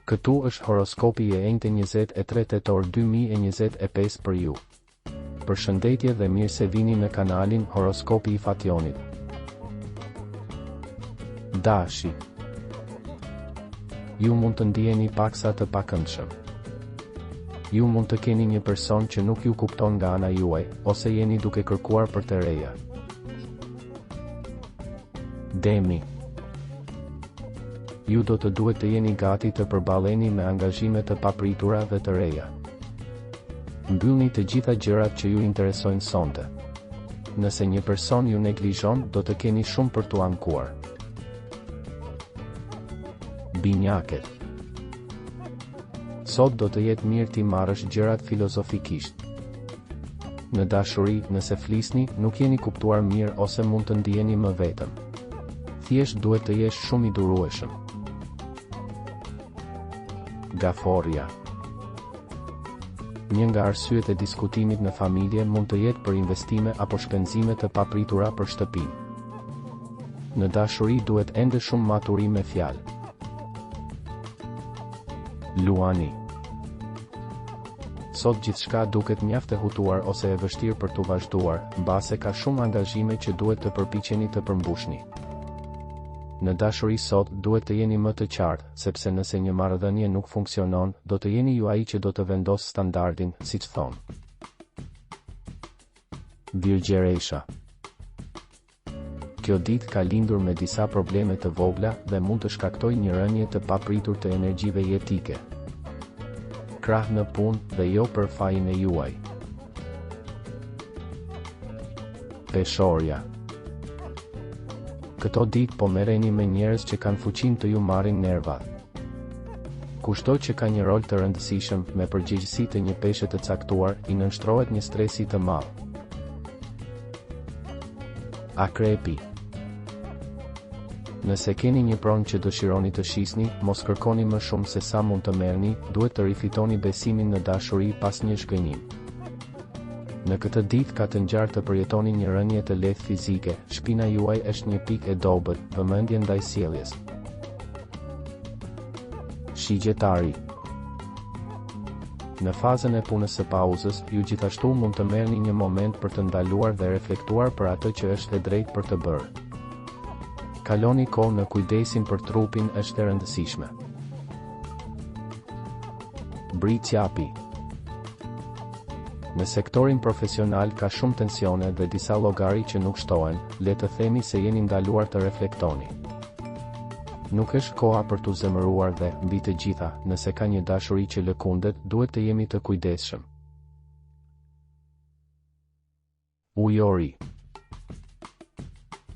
Këtu është horoskopi e enjte 23 tetor 2025 për ju. Përshëndetje dhe mirë se vini në kanalin Horoskopi i Fationit. Dashi. Ju mund të ndiheni paksa të pakëndshëm. Ju mund të keni një person që nuk ju kupton nga ana juaj, ose jeni duke kërkuar për të reja. Demi. Ju do të duhet të jeni gati të përballeni me angazhime të papritura dhe të reja. Mbyllni të gjitha gjërat që ju interesojnë sonte. Nëse një person ju neglizhon, do të keni shumë për t'u ankuar. Binjaket. Sot do të jetë mirë ti marrësh gjërat filozofikisht. Në dashuri, nëse flisni, nuk jeni kuptuar mirë ose mund të ndiheni më vetëm. Thjesht duhet të jesh shumë i durueshëm. Gaforja. Një nga arsyet e diskutimit në familje mund të jetë për investime apo shpenzime të papritura për shtëpinë. Në dashuri duhet ende shumë maturim me fjalë. Luani. Sot gjithçka duket mjaft e hutuar ose e vështirë për t'u vazhduar, mbase ka shumë angazhime që duhet të përpiqeni të përmbushni. Në dashuri sot duhet të jeni më të qartë, sepse nëse një marrëdhënie nuk funksionon, do të jeni ju ai që do të vendos standardin, siç thonë. Virgjeresha. Kjo ditë ka lindur me disa probleme të vogla dhe mund të shkaktojë një rënje të papritur të energjive jetike. Krah në punë dhe jo për fajin e juaj. Peshorja. Këto ditë po merreni me njerëz që kanë fuqinë të ju marrin nervat. Kushdo që ka një rol të rëndësishëm me përgjegjësi të një peshe të caktuar, i nënshtrohet një stresi të madh. Akrepi. Nëse keni një pronë që dëshironi të shisni, mos kërkoni më shumë se sa mund të merrni, duhet të rifitoni besimin në dashuri pas një shkënjim. Në këtë ditë ka të ngjarë të përjetoni një rënje të lehtë fizike, shpina juaj është një pikë e dobët, vëmendje ndaj sjelljes. Shigjetari. Në fazën e punës së pauzës, ju gjithashtu mund të merrni një moment për të ndaluar dhe reflektuar për atë që është e drejtë për të bërë. Kaloni kohë në kujdesin për trupin është e rëndësishme. Britsjapi. Në sektorin profesional ka shumë tensione dhe disa llogari që nuk shtohen, le të themi se jeni ndaluar të reflektoni. Nuk është koha për t'u zemëruar dhe, mbi të gjitha, nëse ka një dashuri që lëkundet, duhet të jemi të kujdesshëm. Ujori.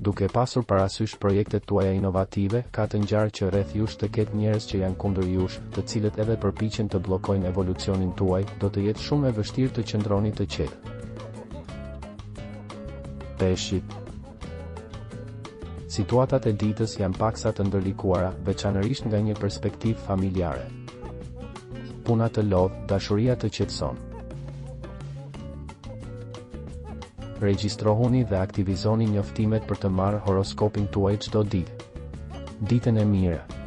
Duke pasur parasysh projektet tuaja inovative, ka të ngjarë që rreth jush të ketë njerëz që janë kundër jush, të cilët edhe përpiqen të bllokojnë evolucionin tuaj, do të jetë shumë e vështirë të qëndroni të qetë. Peshqit. Situatat e ditës janë paksa të ndërlikuara, veçanërisht nga një perspektivë familjare. Puna të lodh, dashuria të qetëson. Regjistrohuni dhe aktivizoni njoftimet për të marrë horoskopin tuaj çdo ditë. Ditën e mirë.